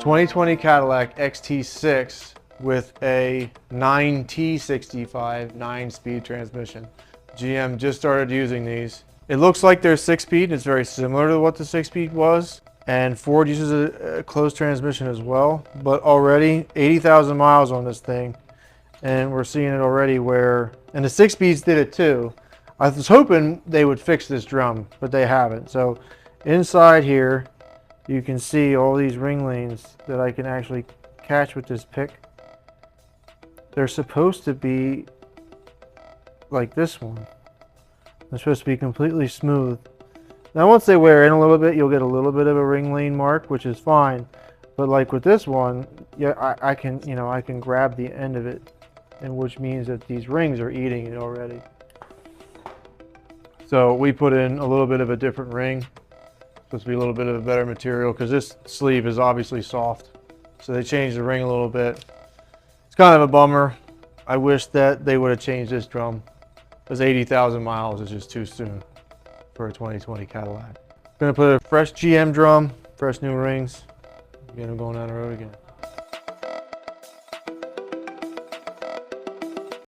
2020 Cadillac XT6 with a 9T65 9-speed transmission. GM just started using these. It looks like they're 6-speed. It's very similar to what the 6-speed was. And Ford uses a closed transmission as well. But already 80,000 miles on this thing. And we're seeing it already where, and the 6-speeds did it too. I was hoping they would fix this drum, but they haven't. So inside here, you can see all these ring lanes that I can actually catch with this pick. They're supposed to be like this one. They're supposed to be completely smooth. Now once they wear in a little bit, you'll get a little bit of a ring lane mark, which is fine. But like with this one, yeah, I can, you know, I can grab the end of it, and which means that these rings are eating it already. So we put in a little bit of a different ring. Supposed to be a little bit of a better material because this sleeve is obviously soft. So they changed the ring a little bit. It's kind of a bummer. I wish that they would have changed this drum, because 80,000 miles is just too soon for a 2020 Cadillac. Gonna put a fresh GM drum, fresh new rings, get them going down the road again.